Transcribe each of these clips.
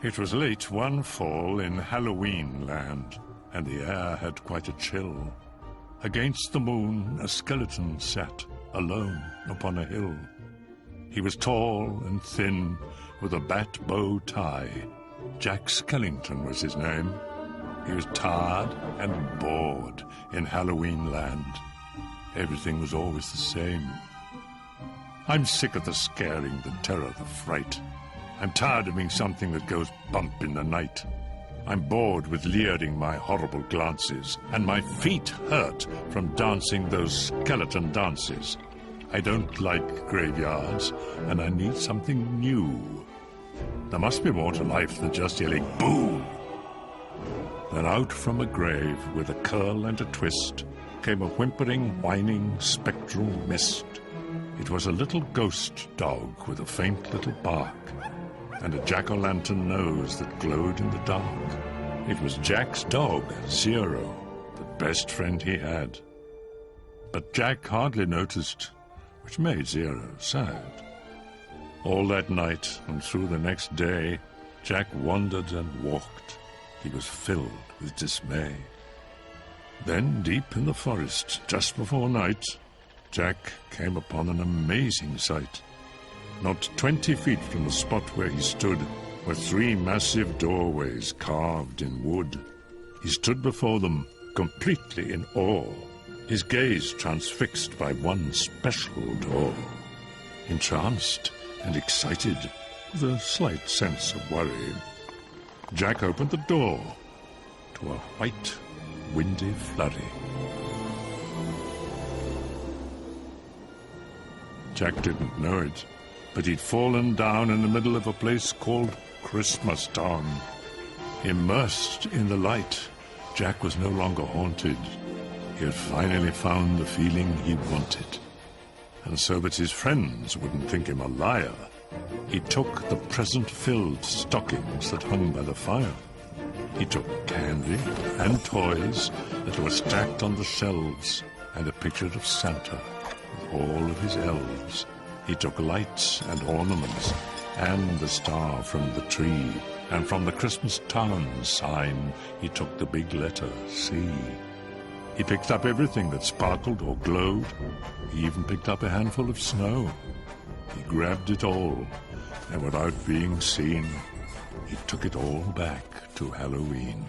It was late one fall in Halloween land, and the air had quite a chill. Against the moon a skeleton sat, alone upon a hill. He was tall and thin, with a bat bow tie. Jack Skellington was his name. He was tired and bored in Halloween land. Everything was always the same. I'm sick of the scaring, the terror, the fright. I'm tired of being something that goes bump in the night. I'm bored with leering my horrible glances, and my feet hurt from dancing those skeleton dances. I don't like graveyards, and I need something new. There must be more to life than just yelling, boo! Then out from a grave, with a curl and a twist, came a whimpering, whining, spectral mist. It was a little ghost dog with a faint little bark, and a jack-o'-lantern nose that glowed in the dark. It was Jack's dog, Zero, the best friend he had. But Jack hardly noticed, which made Zero sad. All that night and through the next day, Jack wandered and walked. He was filled with dismay. Then, deep in the forest, just before night, Jack came upon an amazing sight. Not 20 feet from the spot where he stood were 3 massive doorways carved in wood. He stood before them, completely in awe, his gaze transfixed by one special door. Entranced and excited, with a slight sense of worry, Jack opened the door to a white, windy flurry. Jack didn't know it, but he'd fallen down in the middle of a place called Christmas Town. Immersed in the light, Jack was no longer haunted. He had finally found the feeling he wanted. And so that his friends wouldn't think him a liar, he took the present-filled stockings that hung by the fire. He took candy and toys that were stacked on the shelves, and a picture of Santa with all of his elves. He took lights and ornaments, and the star from the tree, and from the Christmas Town sign he took the big letter C. He picked up everything that sparkled or glowed. He even picked up a handful of snow. He grabbed it all, and without being seen, he took it all back to Halloween.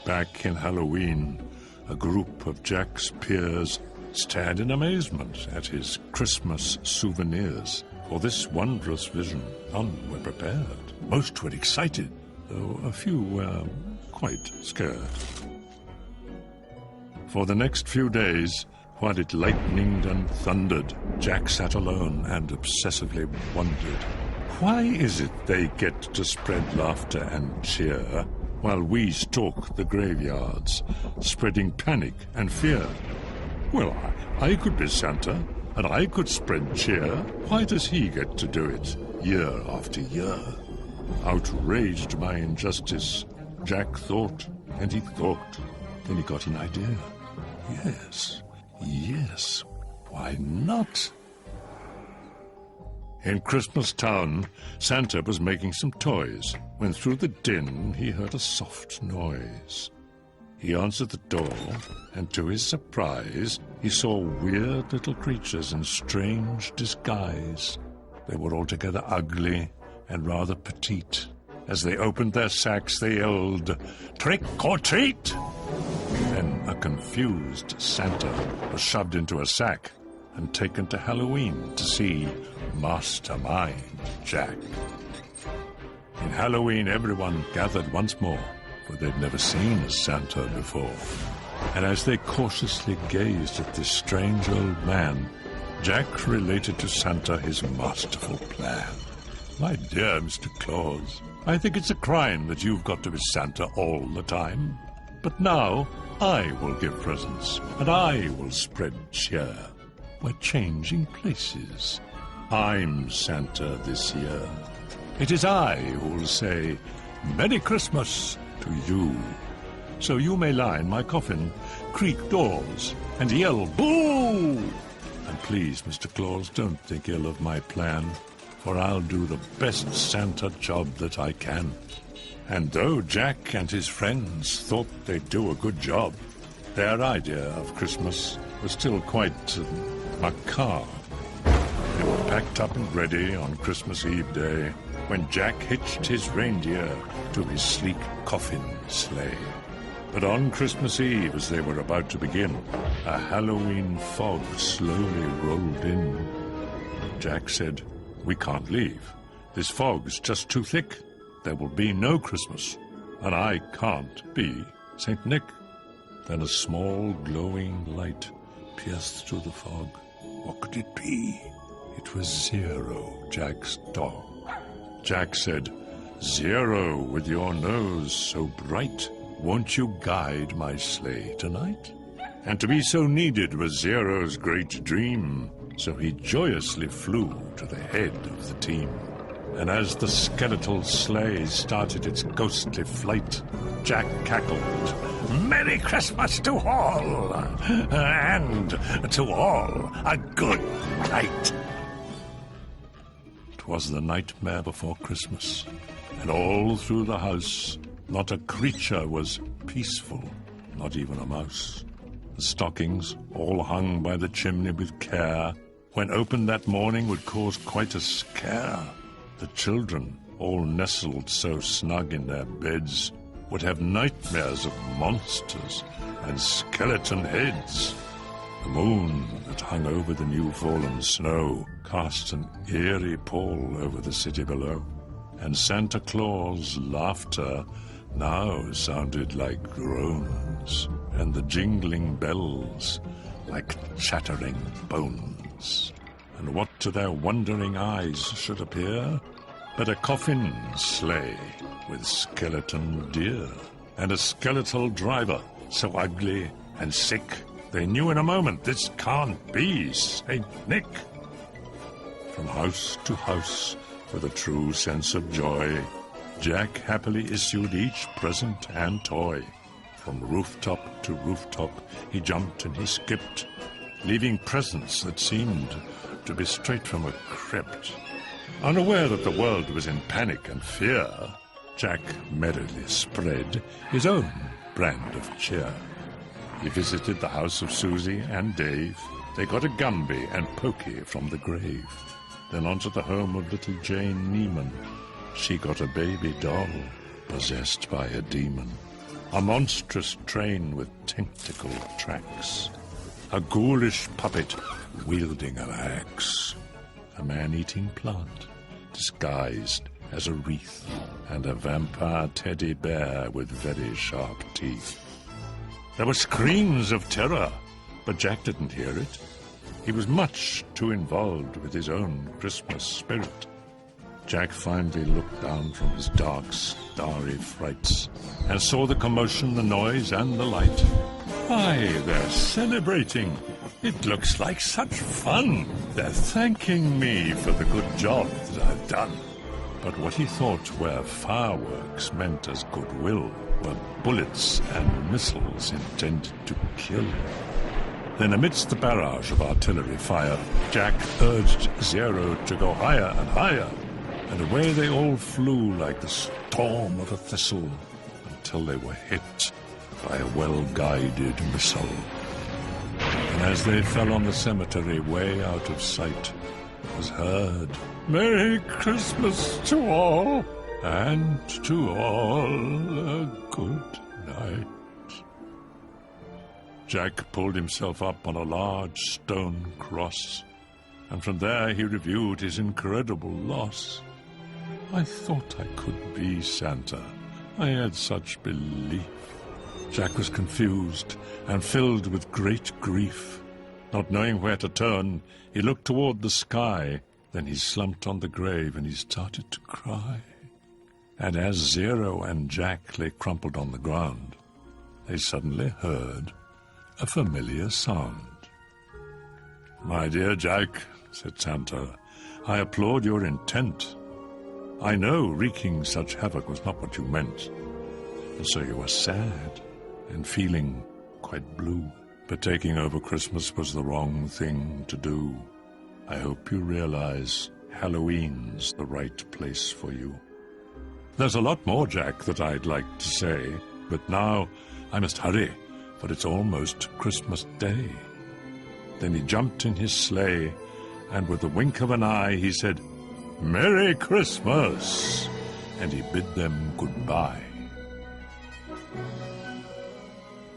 Back in Halloween, a group of Jack's peers stared in amazement at his Christmas souvenirs. For this wondrous vision, none were prepared. Most were excited, though a few were quite scared. For the next few days, while it lightened and thundered, Jack sat alone and obsessively wondered, why is it they get to spread laughter and cheer, while we stalk the graveyards, spreading panic and fear? Well, I could be Santa, and I could spread cheer. Why does he get to do it, year after year? Outraged by injustice, Jack thought, and he thought. Then he got an idea. Yes, why not? In Christmas Town, Santa was making some toys, when through the din he heard a soft noise. He answered the door, and to his surprise, he saw weird little creatures in strange disguise. They were altogether ugly and rather petite. As they opened their sacks, they yelled, "Trick or treat!" Then a confused Santa was shoved into a sack and taken to Halloween to see Mastermind Jack. In Halloween, everyone gathered once more, for they'd never seen a Santa before. And as they cautiously gazed at this strange old man, Jack related to Santa his masterful plan. "My dear Mr. Claus, I think it's a crime that you've got to be Santa all the time. But now I will give presents, and I will spread cheer. We're changing places. I'm Santa this year. It is I who will say, 'Merry Christmas' to you. So you may lie in my coffin, creak doors, and yell, 'Boo!' And please, Mr. Claus, don't think ill of my plan, for I'll do the best Santa job that I can." And though Jack and his friends thought they'd do a good job, their idea of Christmas was still quite macabre. They were packed up and ready on Christmas Eve day when Jack hitched his reindeer to his sleek coffin sleigh. But on Christmas Eve, as they were about to begin, a Halloween fog slowly rolled in. Jack said, "We can't leave. This fog's just too thick. There will be no Christmas, and I can't be Saint Nick." Then a small glowing light pierced through the fog. What could it be? It was Zero, Jack's dog. Jack said, "Zero, with your nose so bright, won't you guide my sleigh tonight?" And to be so needed was Zero's great dream, so he joyously flew to the head of the team. And as the skeletal sleigh started its ghostly flight, Jack cackled, "Merry Christmas to all, and to all a good night." 'Twas the nightmare before Christmas, and all through the house not a creature was peaceful, not even a mouse. The stockings, all hung by the chimney with care, when opened that morning would cause quite a scare. The children, all nestled so snug in their beds, would have nightmares of monsters and skeleton heads. The moon that hung over the new-fallen snow cast an eerie pall over the city below, and Santa Claus' laughter now sounded like groans, and the jingling bells like chattering bones. And what to their wondering eyes should appear but a coffin sleigh with skeleton deer, and a skeletal driver so ugly and sick they knew in a moment this can't be Saint Nick. From house to house, with a true sense of joy, Jack happily issued each present and toy. From rooftop to rooftop he jumped and he skipped, leaving presents that seemed to be straight from a crypt. Unaware that the world was in panic and fear, Jack merrily spread his own brand of cheer. He visited the house of Susie and Dave. They got a Gumby and Pokey from the grave. Then on to the home of little Jane Neiman. She got a baby doll possessed by a demon, a monstrous train with tentacle tracks, a ghoulish puppet wielding an axe, a man-eating plant disguised as a wreath, and a vampire teddy bear with very sharp teeth. There were screams of terror, but Jack didn't hear it. He was much too involved with his own Christmas spirit. Jack finally looked down from his dark, starry frights and saw the commotion, the noise, and the light. Why, they're celebrating. It looks like such fun. They're thanking me for the good job that I've done. But what he thought were fireworks meant as goodwill were bullets and missiles intended to kill. Then amidst the barrage of artillery fire, Jack urged Zero to go higher and higher, and away they all flew like the storm of a thistle until they were hit by a well-guided missile. And as they fell on the cemetery way out of sight, was heard, "Merry Christmas to all, and to all a good night." Jack pulled himself up on a large stone cross, and from there he reviewed his incredible loss. I thought I could be Santa. I had such belief. Jack was confused and filled with great grief. Not knowing where to turn, he looked toward the sky. Then he slumped on the grave and he started to cry. And as Zero and Jack lay crumpled on the ground, they suddenly heard a familiar sound. "My dear Jack," said Santa, "I applaud your intent. I know wreaking such havoc was not what you meant, and so you were sad and feeling quite blue. But taking over Christmas was the wrong thing to do. I hope you realize Halloween's the right place for you. There's a lot more, Jack, that I'd like to say, but now I must hurry, for it's almost Christmas Day. Then he jumped in his sleigh, and with a wink of an eye he said, "Merry Christmas!" and he bid them goodbye.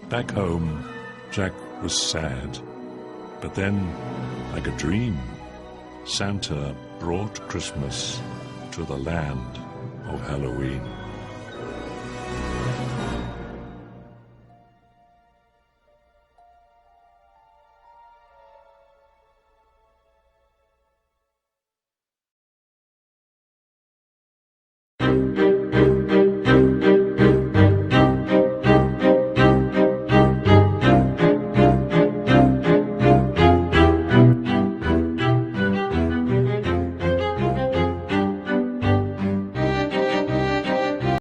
Back home, Jack was sad, but then, like a dream, Santa brought Christmas to the land of Halloween.